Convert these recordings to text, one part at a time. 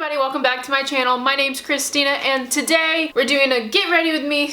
everybody, welcome back to my channel. My name's Christina and today we're doing a get ready with me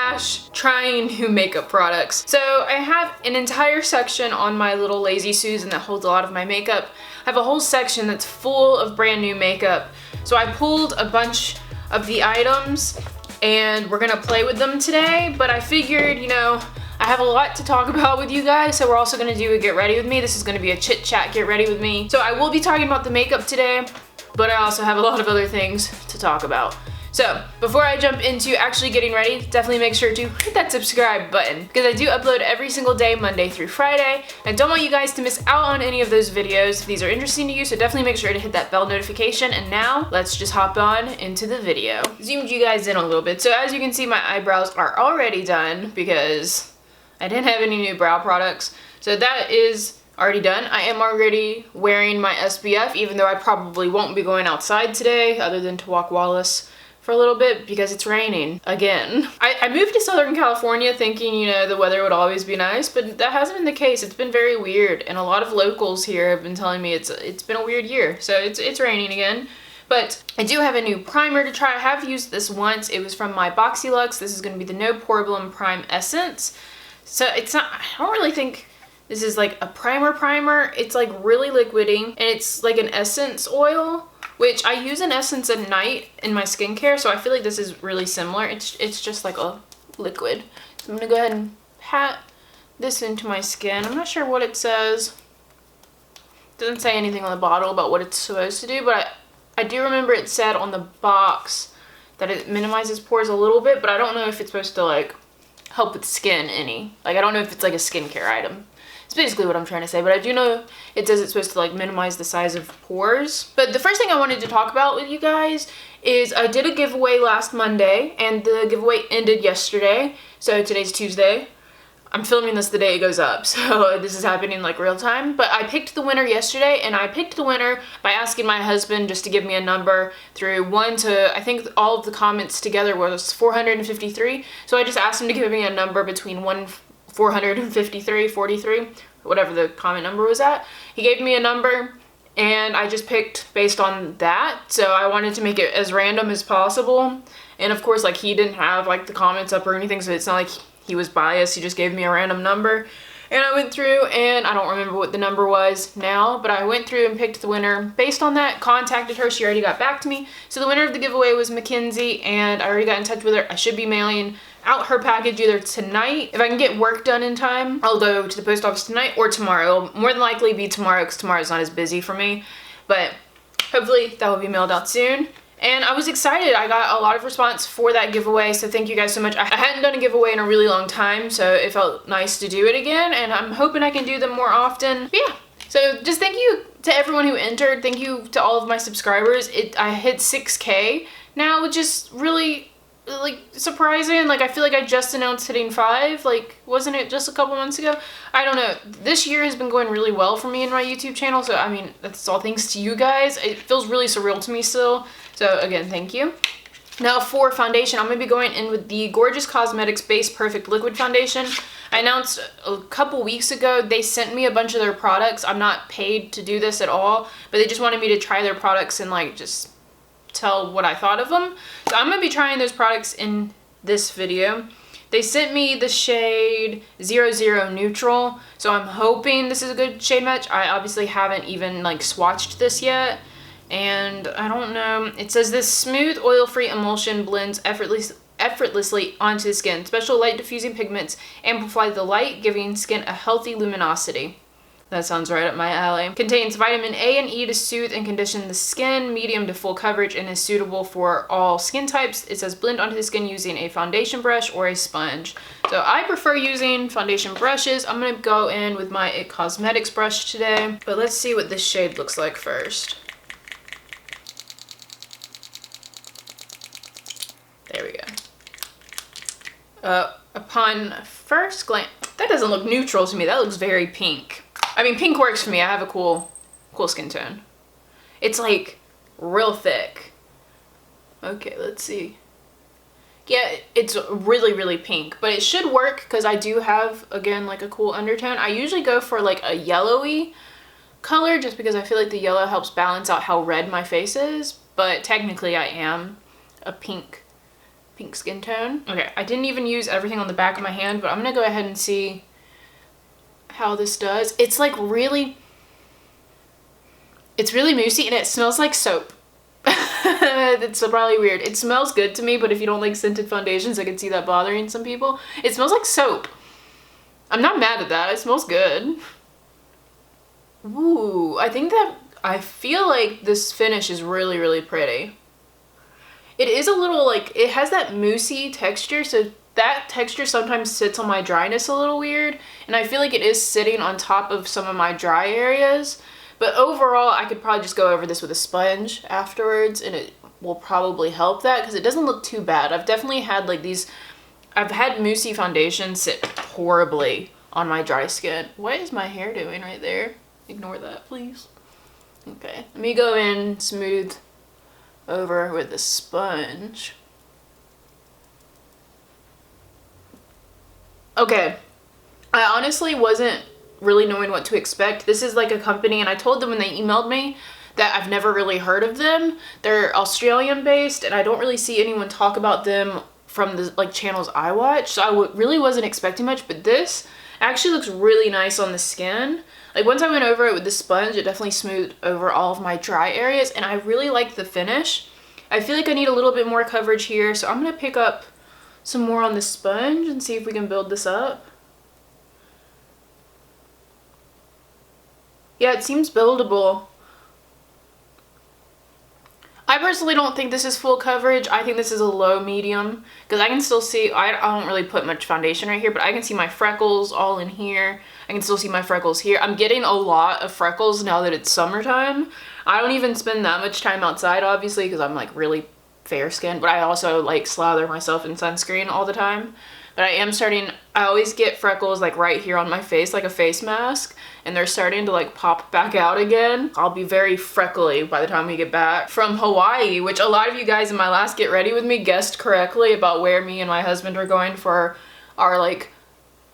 / trying new makeup products. So I have an entire section on my little Lazy Susan that holds a lot of my makeup. I have a whole section that's full of brand new makeup. So I pulled a bunch of the items and we're gonna play with them today, but I figured, you know, I have a lot to talk about with you guys, so we're also gonna do a get ready with me. This is gonna be a chit chat get ready with me. So I will be talking about the makeup today, but I also have a lot of other things to talk about. So before I jump into actually getting ready, definitely make sure to hit that subscribe button because I do upload every single day, Monday through Friday. I don't want you guys to miss out on any of those videos if these are interesting to you, so definitely make sure to hit that bell notification. And now let's just hop on into the video. Zoomed you guys in a little bit. So as you can see, my eyebrows are already done because I didn't have any new brow products. So that is already done. I am already wearing my SPF, even though I probably won't be going outside today other than to walk Wallace for a little bit because it's raining again. I moved to Southern California thinking, you know, the weather would always be nice, but that hasn't been the case. It's been very weird, and a lot of locals here have been telling me it's been a weird year. So it's raining again. But I do have a new primer to try. I have used this once. It was from my BoxyLuxe. This is going to be the No Poreblem Prime Essence. So it's not, I don't really think this is like a primer. It's like really liquidy, and it's like an essence oil, which I use an essence at night in my skincare, so I feel like this is really similar. It's just like a liquid. So I'm gonna go ahead and pat this into my skin. I'm not sure what it says. It doesn't say anything on the bottle about what it's supposed to do, but I do remember it said on the box that it minimizes pores a little bit, but I don't know if it's supposed to like help with skin any. Like, I don't know if it's like a skincare item. It's basically what I'm trying to say, but I do know it says it's supposed to like minimize the size of pores. But the first thing I wanted to talk about with you guys is I did a giveaway last Monday and the giveaway ended yesterday. So today's Tuesday. I'm filming this the day it goes up, so this is happening like real time. But I picked the winner yesterday, and I picked the winner by asking my husband just to give me a number through 1 to, I think all of the comments together was 453. So I just asked him to give me a number between 453, 43, whatever the comment number was at. He gave me a number, and I just picked based on that. So I wanted to make it as random as possible. And of course, like, he didn't have like the comments up or anything, so it's not like he was biased. He just gave me a random number, and I went through, and I don't remember what the number was now, but I went through and picked the winner based on that, contacted her. She already got back to me. So the winner of the giveaway was Mackenzie, and I already got in touch with her. I should be mailing out her package either tonight. If I can get work done in time, I'll go to the post office tonight or tomorrow. It'll more than likely be tomorrow because tomorrow's not as busy for me, but hopefully that will be mailed out soon. And I was excited. I got a lot of response for that giveaway, so thank you guys so much. I hadn't done a giveaway in a really long time, so it felt nice to do it again, and I'm hoping I can do them more often. But yeah, so just thank you to everyone who entered. Thank you to all of my subscribers. I hit 6K now, which is really like surprising. Like, I feel like I just announced hitting 5. Like, wasn't it just a couple months ago? I don't know. This year has been going really well for me in my YouTube channel, so I mean, that's all thanks to you guys. It feels really surreal to me still. So again, thank you. Now for foundation, I'm going to be going in with the Gorgeous Cosmetics Base Perfect Liquid Foundation. I announced a couple weeks ago they sent me a bunch of their products. I'm not paid to do this at all, but they just wanted me to try their products and like just tell what I thought of them. So I'm going to be trying those products in this video. They sent me the shade 00 Neutral, so I'm hoping this is a good shade match. I obviously haven't even like swatched this yet. And I don't know, it says this smooth oil-free emulsion blends effortlessly onto the skin. Special light diffusing pigments amplify the light, giving skin a healthy luminosity. That sounds right up my alley. Contains vitamin A and E to soothe and condition the skin, medium to full coverage, and is suitable for all skin types. It says blend onto the skin using a foundation brush or a sponge. So I prefer using foundation brushes. I'm gonna go in with my itCosmetics brush today. But let's see what this shade looks like first. There we go. Upon first glance, that doesn't look neutral to me. That looks very pink. I mean, pink works for me. I have a cool skin tone. It's like real thick. Okay, let's see. Yeah, it's really, really pink, but it should work because I do have, again, like a cool undertone. I usually go for like a yellowy color just because I feel like the yellow helps balance out how red my face is, but technically I am a pink skin tone. Okay, I didn't even use everything on the back of my hand, but I'm gonna go ahead and see how this does. It's like really, it's really moussey and it smells like soap. It's probably weird. It smells good to me, but if you don't like scented foundations, I can see that bothering some people. It smells like soap. I'm not mad at that. It smells good. Ooh, I feel like this finish is really, really pretty. It is a little like, it has that moussey texture, so that texture sometimes sits on my dryness a little weird, and I feel like it is sitting on top of some of my dry areas. But overall, I could probably just go over this with a sponge afterwards, and it will probably help that because it doesn't look too bad. I've definitely had like these, I've had moussey foundation sit horribly on my dry skin. What is my hair doing right there? Ignore that, please. Okay, let me go in smooth over with the sponge. Okay, I honestly wasn't really knowing what to expect. This is like a company, and I told them when they emailed me that I've never really heard of them. They're Australian based, and I don't really see anyone talk about them from the like channels I watch, so I really wasn't expecting much, but this actually looks really nice on the skin. Like once I went over it with the sponge, it definitely smoothed over all of my dry areas, and I really like the finish. I feel like I need a little bit more coverage here, so I'm gonna pick up some more on the sponge and see if we can build this up. Yeah, it seems buildable. I personally don't think this is full coverage. I think this is a low medium because I can still see, I don't really put much foundation right here, but I can see my freckles all in here. I can still see my freckles here. I'm getting a lot of freckles now that it's summertime. I don't even spend that much time outside, obviously, because I'm like really fair skinned, but I also like slather myself in sunscreen all the time. But I always get freckles like right here on my face, like a face mask, and they're starting to like pop back out again. I'll be very freckly by the time we get back from Hawaii, which a lot of you guys in my last Get Ready With Me guessed correctly about where me and my husband are going for our like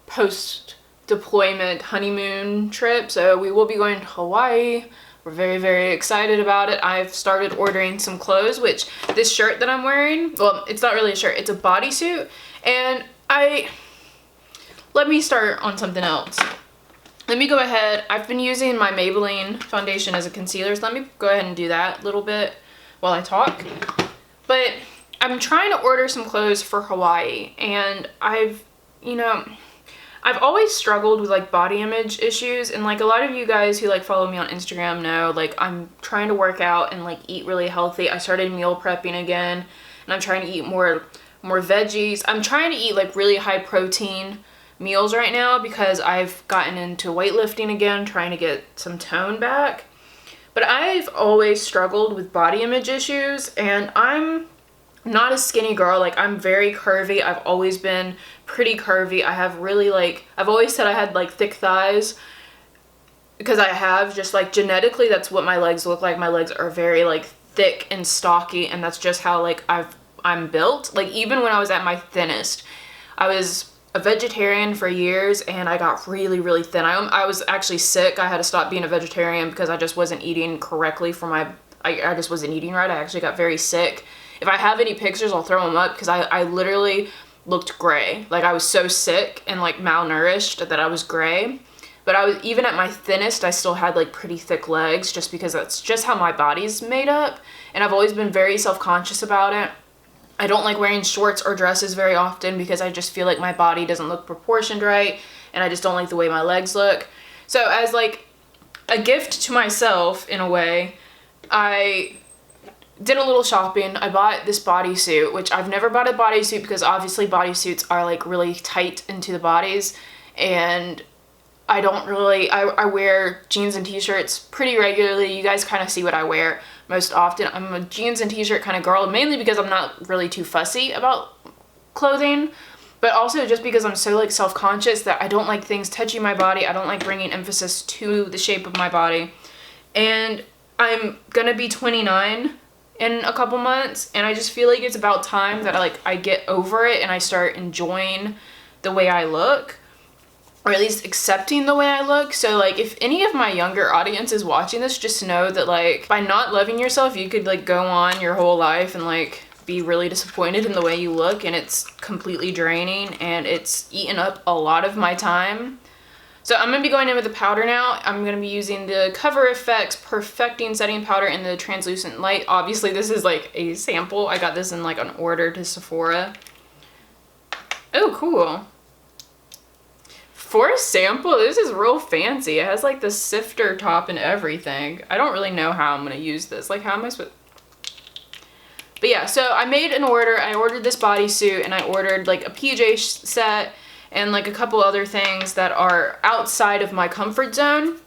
post-deployment honeymoon trip. So we will be going to Hawaii. We're very, very excited about it. I've started ordering some clothes, which this shirt that I'm wearing, well, it's not really a shirt, it's a bodysuit, and let me start on something else. Let me go ahead. I've been using my Maybelline foundation as a concealer, so let me go ahead and do that a little bit while I talk. But I'm trying to order some clothes for Hawaii, and I've always struggled with like body image issues, and like a lot of you guys who like follow me on Instagram know like I'm trying to work out and like eat really healthy. I started meal prepping again, and I'm trying to eat more veggies. I'm trying to eat like really high protein meals right now because I've gotten into weightlifting again, trying to get some tone back. But I've always struggled with body image issues, and I'm not a skinny girl. Like I'm very curvy. I've always been pretty curvy. I have really like, I've always said I had like thick thighs because I have just like genetically, that's what my legs look like. My legs are very like thick and stocky, and that's just how like I'm built. Like even when I was at my thinnest, I was a vegetarian for years and I got really, really thin. I was actually sick. I had to stop being a vegetarian because I just wasn't eating correctly for I just wasn't eating right. I actually got very sick. If I have any pictures, I'll throw them up because I literally looked gray. Like I was so sick and like malnourished that I was gray. But even at my thinnest, I still had like pretty thick legs just because that's just how my body's made up. And I've always been very self-conscious about it. I don't like wearing shorts or dresses very often because I just feel like my body doesn't look proportioned right, and I just don't like the way my legs look. So as like a gift to myself in a way, I did a little shopping. I bought this bodysuit, which I've never bought a bodysuit because obviously bodysuits are like really tight into the bodies, and I don't really, I wear jeans and t-shirts pretty regularly. You guys kind of see what I wear most often. I'm a jeans and t-shirt kind of girl, mainly because I'm not really too fussy about clothing, but also just because I'm so like self-conscious that I don't like things touching my body. I don't like bringing emphasis to the shape of my body. And I'm gonna be 29 in a couple months, and I just feel like it's about time that I get over it and I start enjoying the way I look. or at least accepting the way I look. So like if any of my younger audience is watching this, just know that like by not loving yourself, you could like go on your whole life and like be really disappointed in the way you look, and it's completely draining and it's eaten up a lot of my time. So I'm going to be going in with the powder now. I'm going to be using the CoverFX Perfecting Setting Powder in the Translucent Light. Obviously this is like a sample. I got this in like an order to Sephora. Oh, cool. For a sample, this is real fancy. It has like the sifter top and everything. I don't really know how I'm gonna use this. Like, how am I supposed... But yeah, so I made an order. I ordered this bodysuit and I ordered like a PJ set and like a couple other things that are outside of my comfort zone.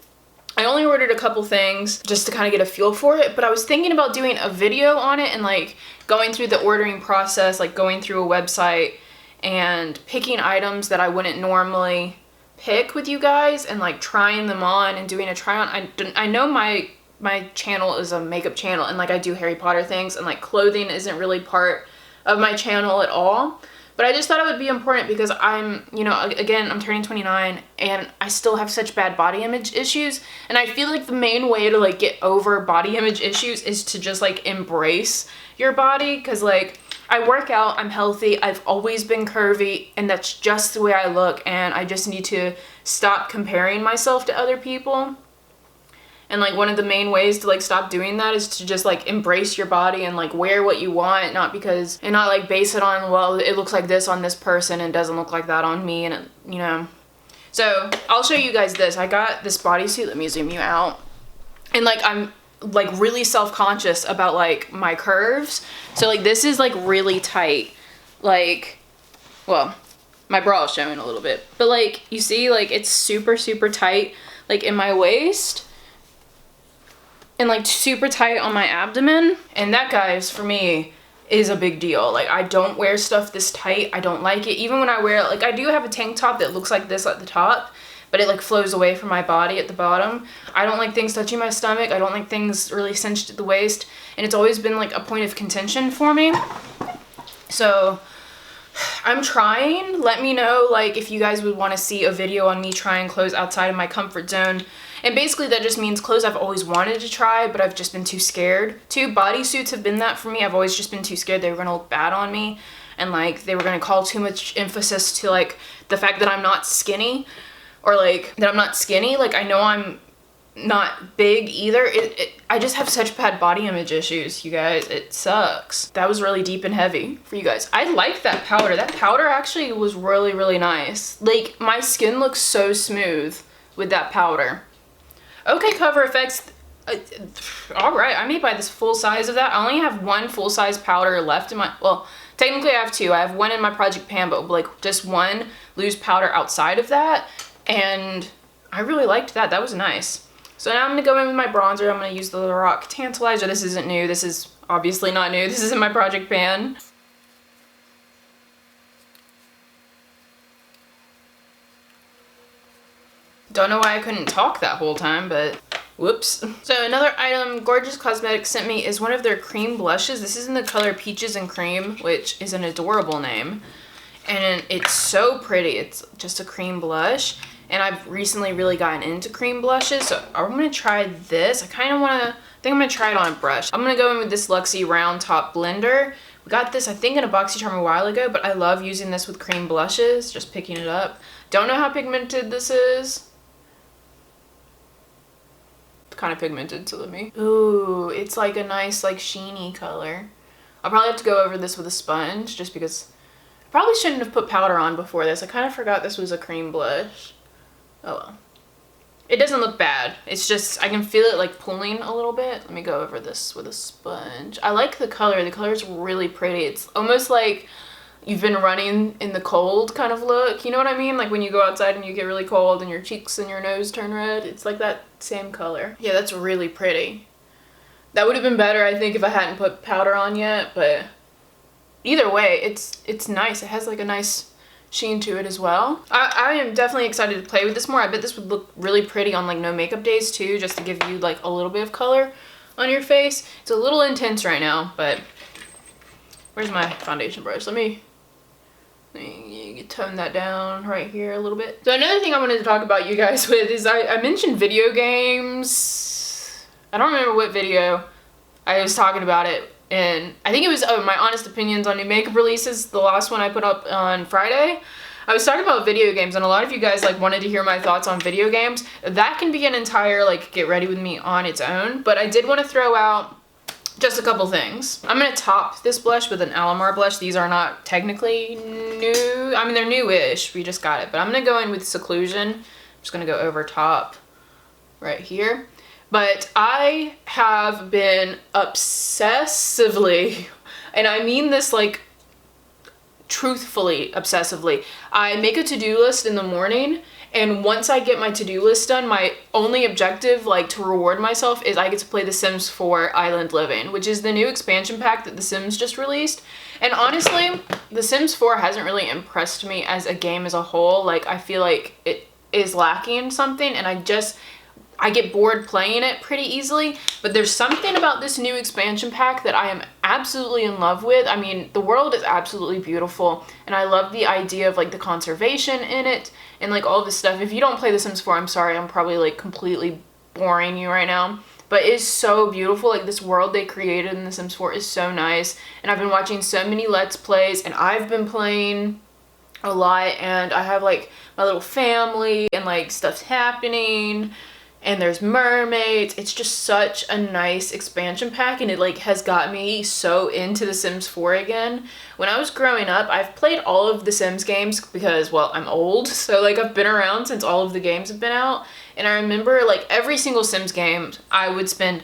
I only ordered a couple things just to kind of get a feel for it, but I was thinking about doing a video on it and like going through the ordering process, like going through a website and picking items that I wouldn't normally pick with you guys and like trying them on and doing a try on. I know my channel is a makeup channel and like I do Harry Potter things and like clothing isn't really part of my channel at all, but I just thought it would be important because I'm, you know, again, I'm turning 29 and I still have such bad body image issues, and I feel like the main way to like get over body image issues is to just like embrace your body, because like I work out, I'm healthy, I've always been curvy, and that's just the way I look, and I just need to stop comparing myself to other people. And like one of the main ways to like stop doing that is to just like embrace your body and like wear what you want, not like base it on, well, it looks like this on this person and doesn't look like that on me, and it, you know. So I'll show you guys this. I got this bodysuit, let me zoom you out, and like I'm like really self-conscious about like my curves. So like this is like really tight, like, well, my bra is showing a little bit, but like you see, like it's super tight like in my waist and like super tight on my abdomen, and that, guys, for me is a big deal. Like I don't wear stuff this tight. I don't like it. Even when I wear it, like I do have a tank top that looks like this at the top, but it like flows away from my body at the bottom. I don't like things touching my stomach. I don't like things really cinched at the waist, and it's always been like a point of contention for me. So I'm trying. Let me know like if you guys would want to see a video on me trying clothes outside of my comfort zone. And basically that just means clothes I've always wanted to try, but I've just been too scared to. Bodysuits have been that for me. I've always just been too scared they were gonna look bad on me, and like they were gonna call too much emphasis to like the fact that I'm not skinny, or like that I'm not skinny. Like I know I'm not big either. I just have such bad body image issues, you guys. It sucks. That was really deep and heavy for you guys. I like that powder. That powder actually was really nice. Like my skin looks so smooth with that powder. Okay, CoverFX. All right, I may buy this full size of that. I only have one full size powder left in my, well, technically I have two. I have one in my project pan, but like just one loose powder outside of that, and I really liked that. That was nice. So now I'm gonna go in with my bronzer. I'm gonna use the Lorac Tantalizer. This isn't new. This is obviously not new. This is in my project pan. Don't know why I couldn't talk that whole time, but whoops. So another item Gorgeous Cosmetics sent me is one of their cream blushes. This is in the color Peaches and Cream, which is an adorable name. And it's so pretty. It's just a cream blush. And I've recently really gotten into cream blushes, so I'm gonna try this. I think I'm gonna try it on a brush. I'm gonna go in with this Luxie Round Top Blender. We got this, I think, in a BoxyCharm a while ago, but I love using this with cream blushes, just picking it up. Don't know how pigmented this is. Kind of pigmented to me. Ooh, it's like a nice like sheeny color. I'll probably have to go over this with a sponge just because I probably shouldn't have put powder on before this. I kind of forgot this was a cream blush. Oh well. It doesn't look bad. It's just, I can feel it like pulling a little bit. Let me go over this with a sponge. I like the color. The color is really pretty. It's almost like you've been running in the cold kind of look. You know what I mean? Like when you go outside and you get really cold and your cheeks and your nose turn red. It's like that same color. Yeah, that's really pretty. That would have been better, I think, if I hadn't put powder on yet, but either way, it's nice. It has like a nice sheen to it as well. I am definitely excited to play with this more. I bet this would look really pretty on like no makeup days too, just to give you like a little bit of color on your face. It's a little intense right now, but where's my foundation brush? Let me You can tone that down right here a little bit. So another thing I wanted to talk about you guys with is I mentioned video games. I don't remember what video I was talking about it, and I think it was my honest opinions on new makeup releases, the last one I put up on Friday. I was talking about video games, and a lot of you guys like wanted to hear my thoughts on video games. That can be an entire like get ready with me on its own, but I did want to throw out just a couple things. I'm gonna top this blush with an Alamar blush. These are not technically new. I mean, they're newish. We just got it, but I'm gonna go in with Seclusion. I'm just gonna go over top right here. But I have been obsessively, and I mean this like truthfully obsessively, I make a to-do list in the morning, and once I get my to-do list done, my only objective, like to reward myself, is I get to play The Sims 4 Island Living, which is the new expansion pack that The Sims just released. And honestly, The Sims 4 hasn't really impressed me as a game as a whole. Like, I feel like it is lacking something, and I get bored playing it pretty easily, but there's something about this new expansion pack that I am absolutely in love with. I mean, the world is absolutely beautiful, and I love the idea of like the conservation in it and like all this stuff. If you don't play The Sims 4, I'm sorry, I'm probably like completely boring you right now, but it's so beautiful. Like, this world they created in The Sims 4 is so nice, and I've been watching so many Let's Plays, and I've been playing a lot, and I have like my little family, and like stuff's happening, and there's mermaids. It's just such a nice expansion pack, and it like has got me so into The Sims 4 again. When I was growing up, I've played all of the Sims games because, well, I'm old, so like I've been around since all of the games have been out, and I remember like every single Sims game I would spend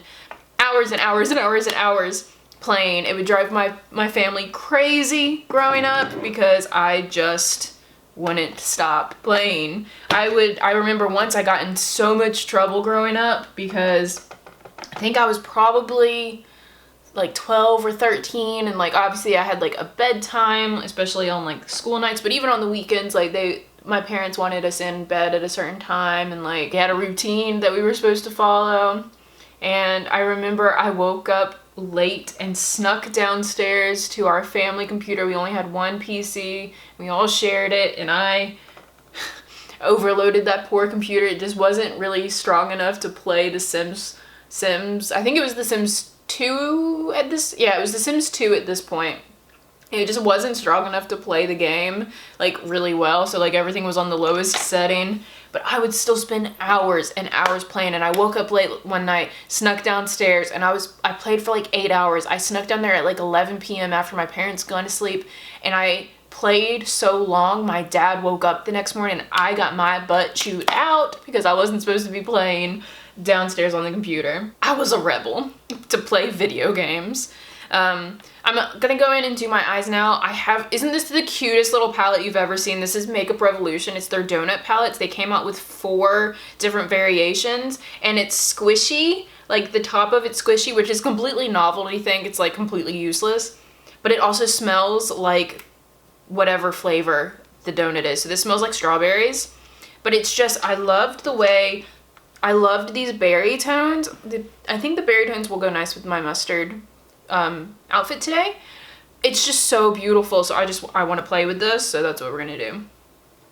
hours and hours and hours and hours playing. It would drive my family crazy growing up because I just wouldn't stop playing. I remember once I got in so much trouble growing up because I think I was probably like 12 or 13, and like obviously I had like a bedtime, especially on like school nights, but even on the weekends, like my parents wanted us in bed at a certain time, and like they had a routine that we were supposed to follow. And I remember I woke up late and snuck downstairs to our family computer. We only had one PC, we all shared it, and I overloaded that poor computer. It just wasn't really strong enough to play The Sims. I think it was The Sims 2 at this, yeah, it was The Sims 2 at this point. It just wasn't strong enough to play the game like really well, so like everything was on the lowest setting. But I would still spend hours and hours playing, and I woke up late one night, snuck downstairs, and I played for like 8 hours. I snuck down there at like 11 p.m. after my parents gone to sleep, and I played so long, my dad woke up the next morning and I got my butt chewed out because I wasn't supposed to be playing downstairs on the computer. I was a rebel to play video games. I'm gonna go in and do my eyes now. Isn't this the cutest little palette you've ever seen? This is Makeup Revolution. It's their donut palettes. They came out with 4 different variations, and it's squishy. Like, the top of it's squishy, which is completely novelty thing. It's like completely useless, but it also smells like whatever flavor the donut is. So this smells like strawberries, but it's just, I loved these berry tones. I think the berry tones will go nice with my mustard outfit today. It's just so beautiful, so I want to play with this, so that's what we're gonna do.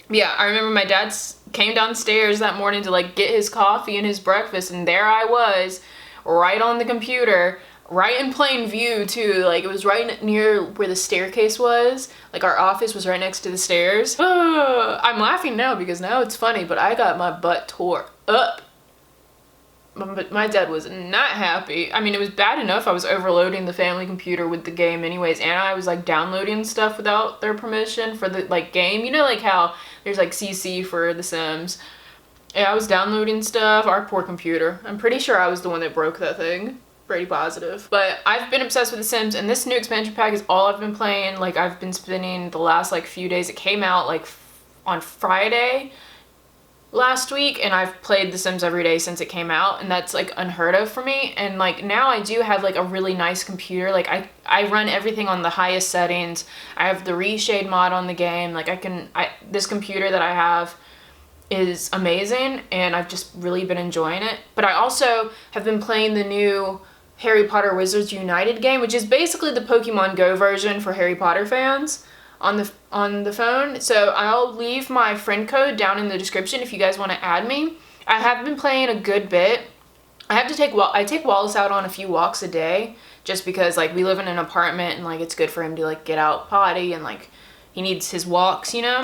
Yeah, I remember my dad came downstairs that morning to like get his coffee and his breakfast, and there I was right on the computer, right in plain view too. Like, it was right near where the staircase was. Like, our office was right next to the stairs. I'm laughing now because now it's funny, but I got my butt tore up. But my dad was not happy. I mean, it was bad enough I was overloading the family computer with the game anyways, and I was like downloading stuff without their permission for the like game. You know, like how there's like CC for The Sims. Yeah, I was downloading stuff. Our poor computer. I'm pretty sure I was the one that broke that thing. Pretty positive. But I've been obsessed with The Sims, and this new expansion pack is all I've been playing. Like, I've been spending the last like few days. It came out like on Friday last week, and I've played The Sims every day since it came out, and that's like unheard of for me. And like, now I do have like a really nice computer. Like, I run everything on the highest settings. I have the reshade mod on the game. Like, this computer that I have is amazing, and I've just really been enjoying it. But I also have been playing the new Harry Potter Wizards United game, which is basically the Pokemon Go version for Harry Potter fans. on the phone. So I'll leave my friend code down in the description if you guys want to add me. I have been playing a good bit. I take Wallace out on a few walks a day just because like we live in an apartment and like it's good for him to like get out potty and like he needs his walks, you know?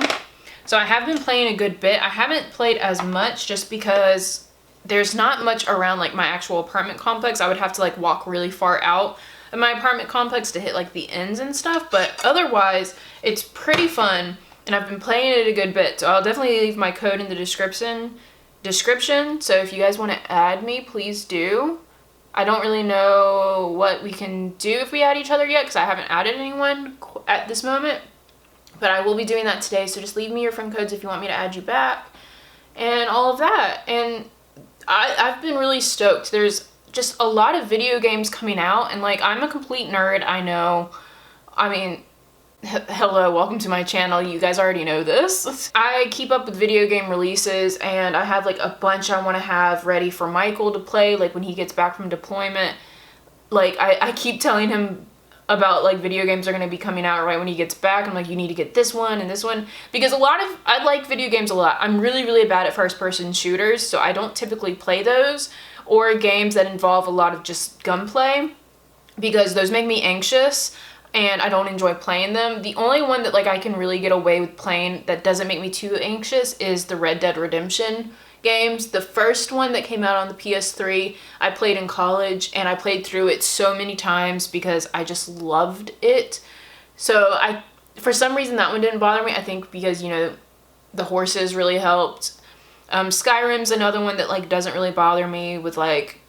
So I have been playing a good bit. I haven't played as much just because there's not much around like my actual apartment complex. I would have to like walk really far out of my apartment complex to hit like the ends and stuff, but otherwise it's pretty fun and I've been playing it a good bit. So I'll definitely leave my code in the description. So if you guys want to add me, please do. I don't really know what we can do if we add each other yet because I haven't added anyone at this moment. But I will be doing that today, so just leave me your friend codes if you want me to add you back and all of that. And I've been really stoked. There's just a lot of video games coming out, and like I'm a complete nerd, I know. I mean, hello, welcome to my channel. You guys already know this. I keep up with video game releases, and I have like a bunch I want to have ready for Michael to play, like when he gets back from deployment. Like I keep telling him about like video games are going to be coming out right when he gets back. I'm like, you need to get this one and this one, because I like video games a lot. I'm really bad at first person shooters, so I don't typically play those, or games that involve a lot of just gunplay, because those make me anxious and I don't enjoy playing them. The only one that like I can really get away with playing that doesn't make me too anxious is the Red Dead Redemption games. The first one that came out on the PS3, I played in college and I played through it so many times because I just loved it. So for some reason that one didn't bother me. I think because, you know, the horses really helped. Skyrim's another one that like doesn't really bother me with like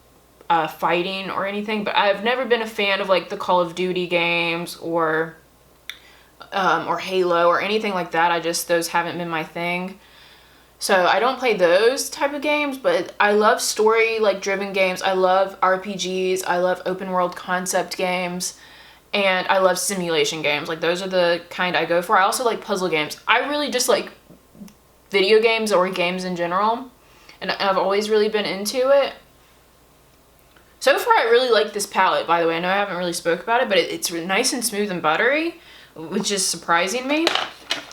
fighting or anything, but I've never been a fan of like the Call of Duty games or Halo or anything like that. Those haven't been my thing. So I don't play those type of games, but I love story like driven games. I love RPGs. I love open world concept games, and I love simulation games. Like those are the kind I go for. I also like puzzle games. I really just like video games or games in general, and I've always really been into it. So far I really like this palette, by the way. I know I haven't really spoke about it, but it's nice and smooth and buttery, which is surprising me.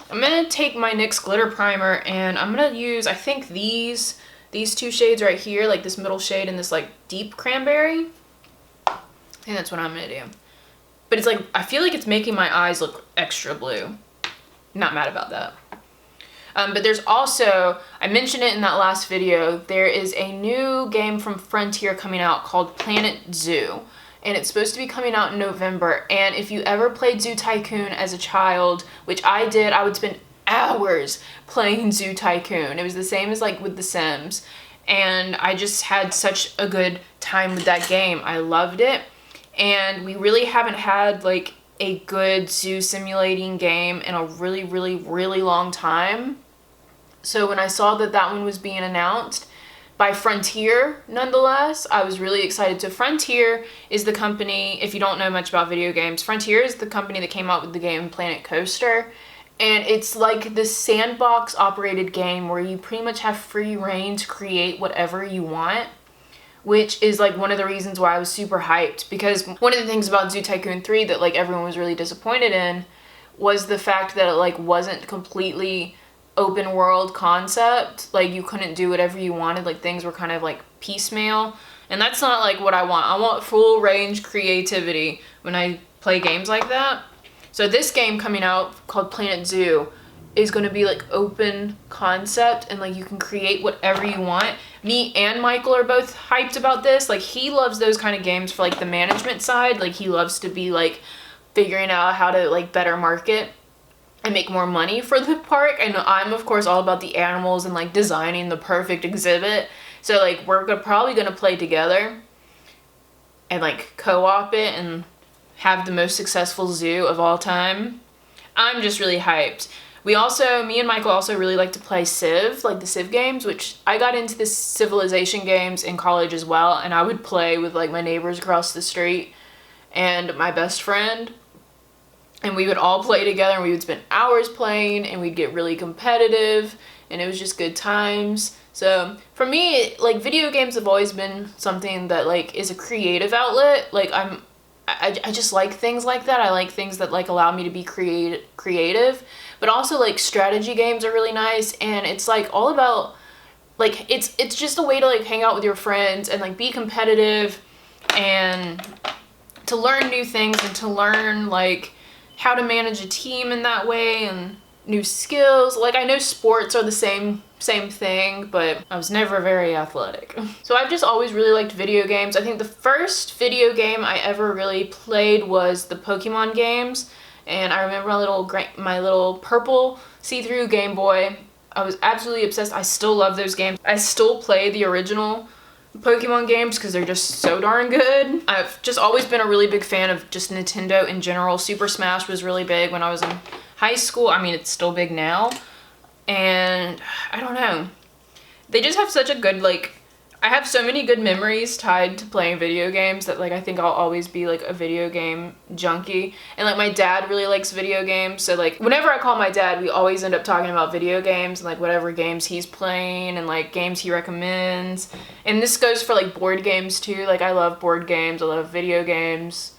I'm going to take my NYX glitter primer and I'm going to use, I think these two shades right here, like this middle shade and this like deep cranberry. I think that's what I'm going to do. But it's like, I feel like it's making my eyes look extra blue. Not mad about that. But there's also, I mentioned it in that last video, there is a new game from Frontier coming out called Planet Zoo. And it's supposed to be coming out in November. And if you ever played Zoo Tycoon as a child, which I did, I would spend hours playing Zoo Tycoon. It was the same as like with The Sims. And I just had such a good time with that game. I loved it. And we really haven't had like a good zoo simulating game in a really long time. So when I saw that that one was being announced by Frontier, nonetheless, I was really excited. So Frontier is the company, if you don't know much about video games, Frontier is the company that came out with the game Planet Coaster. And it's like this sandbox operated game where you pretty much have free reign to create whatever you want, which is like one of the reasons why I was super hyped, because one of the things about Zoo Tycoon 3 that like everyone was really disappointed in was the fact that it like wasn't completely open world concept. Like you couldn't do whatever you wanted, like things were kind of like piecemeal, and that's not like what I want. I want full range creativity when I play games like that. So this game coming out called Planet Zoo is going to be like open concept, and like you can create whatever you want. Me and Michael are both hyped about this. Like he loves those kind of games for like the management side. Like he loves to be like figuring out how to like better market and make more money for the park. And I'm of course all about the animals and like designing the perfect exhibit. So like we're probably gonna play together and like co-op it and have the most successful zoo of all time. I'm just really hyped. Me and Michael also really like to play Civ, like the Civ games, which I got into the Civilization games in college as well, and I would play with like my neighbors across the street and my best friend, and we would all play together and we would spend hours playing and we'd get really competitive, and it was just good times. So for me, like video games have always been something that like is a creative outlet. Like I just like things like that. I like things that like allow me to be creative, but also like strategy games are really nice, and it's like all about like it's just a way to like hang out with your friends and like be competitive and to learn new things and to learn like how to manage a team in that way and new skills. Like I know sports are the same thing, but I was never very athletic. So I've just always really liked video games. I think the first video game I ever really played was the Pokemon games, and I remember my little purple see-through Game Boy. I was absolutely obsessed. I still love those games. I still play the original Pokemon games because they're just so darn good. I've just always been a really big fan of just Nintendo in general. Super Smash was really big when I was in high school. I mean, it's still big now. And I don't know. They just have such a good, like, I have so many good memories tied to playing video games that, like, I think I'll always be, like, a video game junkie. And, like, my dad really likes video games. So, like, whenever I call my dad, we always end up talking about video games and, like, whatever games he's playing and, like, games he recommends. And this goes for, like, board games, too. Like, I love board games. I love video games.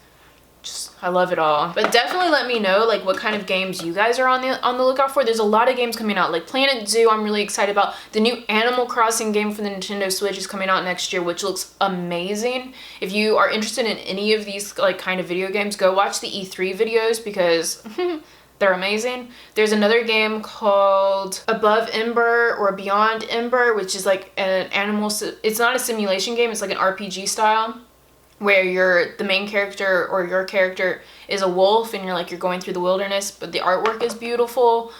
I love it all. But definitely let me know like what kind of games you guys are on the lookout for. There's a lot of games coming out, like Planet Zoo I'm really excited about. The new Animal Crossing game for the Nintendo Switch is coming out next year, which looks amazing. If you are interested in any of these like kind of video games, go watch the E3 videos because they're amazing. There's another game called Above Ember or Beyond Ember, which is like an it's not a simulation game, it's like an RPG style, where the main character or your character is a wolf and you're going through the wilderness, but the artwork is beautiful.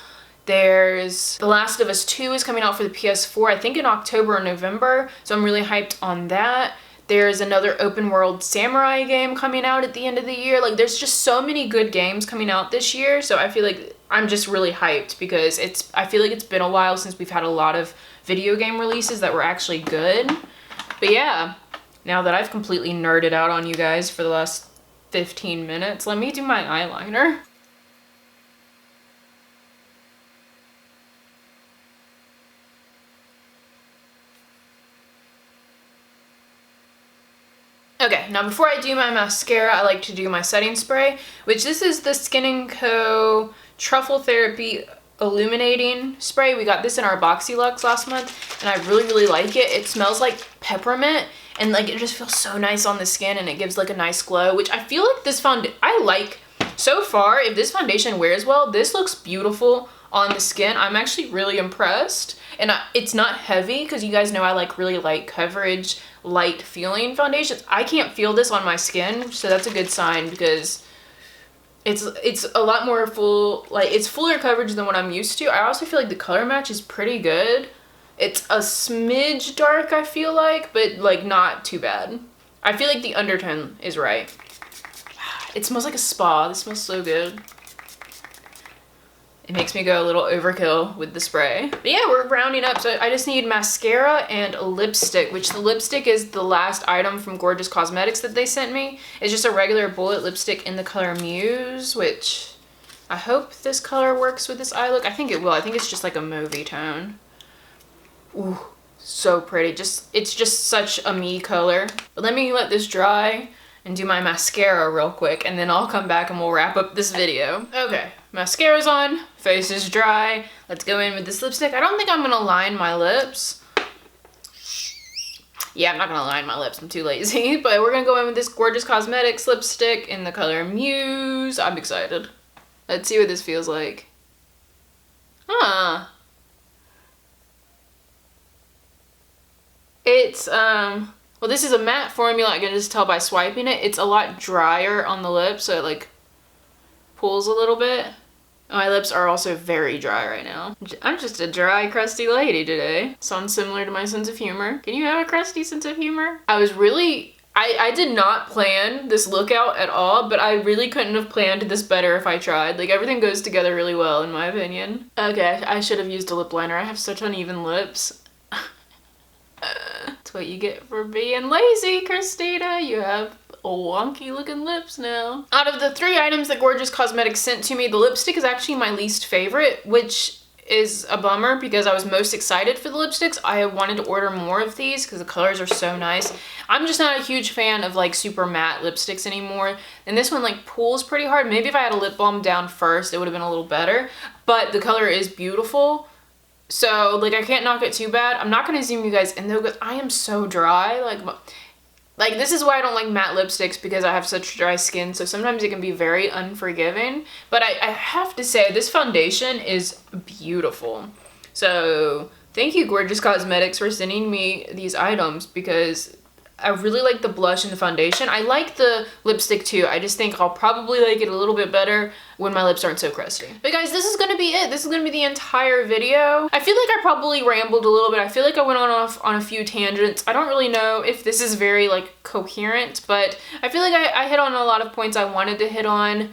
There's The Last of Us 2 is coming out for the PS4, I think in October or November, so I'm really hyped on that. There's another open world samurai game coming out at the end of the year. Like there's just so many good games coming out this year, so I feel like I'm just really hyped because I feel like it's been a while since we've had a lot of video game releases that were actually good. But yeah. Now that I've completely nerded out on you guys for the last 15 minutes, let me do my eyeliner. Okay, now before I do my mascara, I like to do my setting spray, which this is the Skin & Co. Truffle Therapy Illuminating Spray. We got this in our Boxy Luxe last month, and I really, really like it. It smells like peppermint. And like it just feels so nice on the skin and it gives like a nice glow, which I feel like so far. If this foundation wears well, this looks beautiful on the skin. I'm actually really impressed. And it's not heavy because you guys know I like really light coverage, light feeling foundations. I can't feel this on my skin, so that's a good sign because it's a lot more full, like it's fuller coverage than what I'm used to. I also feel like the color match is pretty good. It's a smidge dark, I feel like, but like not too bad. I feel like the undertone is right. It smells like a spa. This smells so good. It makes me go a little overkill with the spray. But yeah, we're rounding up. So I just need mascara and a lipstick, which the lipstick is the last item from Gorgeous Cosmetics that they sent me. It's just a regular bullet lipstick in the color Muse, which I hope this color works with this eye look. I think it will. I think it's just like a mauvey tone. Ooh, so pretty. It's just such a me color. But let me let this dry and do my mascara real quick, and then I'll come back and we'll wrap up this video. Okay, mascara's on, face is dry. Let's go in with this lipstick. I don't think I'm gonna line my lips. Yeah, I'm not gonna line my lips, I'm too lazy. But we're gonna go in with this Gorgeous Cosmetics lipstick in the color Muse. I'm excited. Let's see what this feels like. It's, well, this is a matte formula. I can just tell by swiping it. It's a lot drier on the lips, so it like pulls a little bit. My lips are also very dry right now. I'm just a dry, crusty lady today. Sounds similar to my sense of humor. Can you have a crusty sense of humor? I did not plan this look out at all, but I really couldn't have planned this better if I tried. Like, everything goes together really well, in my opinion. Okay, I should have used a lip liner. I have such uneven lips. That's what you get for being lazy, Christina. You have wonky looking lips now. Out of the 3 items that Gorgeous Cosmetics sent to me, the lipstick is actually my least favorite, which is a bummer because I was most excited for the lipsticks. I wanted to order more of these because the colors are so nice. I'm just not a huge fan of like super matte lipsticks anymore. And this one like pulls pretty hard. Maybe if I had a lip balm down first, it would have been a little better. But the color is beautiful. So like I can't knock it too bad. I'm not going to zoom you guys in though because I am so dry. Like this is why I don't like matte lipsticks, because I have such dry skin, so sometimes it can be very unforgiving. But I have to say, this foundation is beautiful. So thank you, Gorgeous Cosmetics, for sending me these items, because I really like the blush and the foundation. I like the lipstick too. I just think I'll probably like it a little bit better when my lips aren't so crusty. But guys, this is gonna be it. This is gonna be the entire video. I feel like I probably rambled a little bit. I feel like I went off on a few tangents. I don't really know if this is very like coherent, but I feel like I hit on a lot of points I wanted to hit on.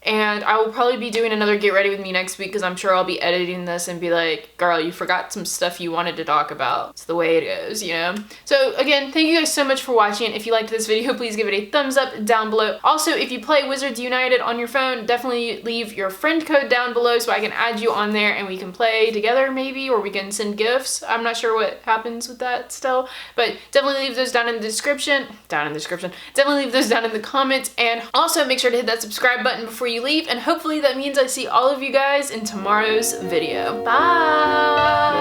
And I will probably be doing another Get Ready With Me next week, because I'm sure I'll be editing this and be like, girl, you forgot some stuff you wanted to talk about. It's the way it goes, you know? So again, thank you guys so much for watching. If you liked this video, please give it a thumbs up down below. Also, if you play Wizards United on your phone, definitely leave your friend code down below so I can add you on there and we can play together maybe, or we can send gifts. I'm not sure what happens with that still, but definitely leave those down in the description. Definitely leave those down in the comments, and also make sure to hit that subscribe button before you leave, and hopefully that means I see all of you guys in tomorrow's video. Bye!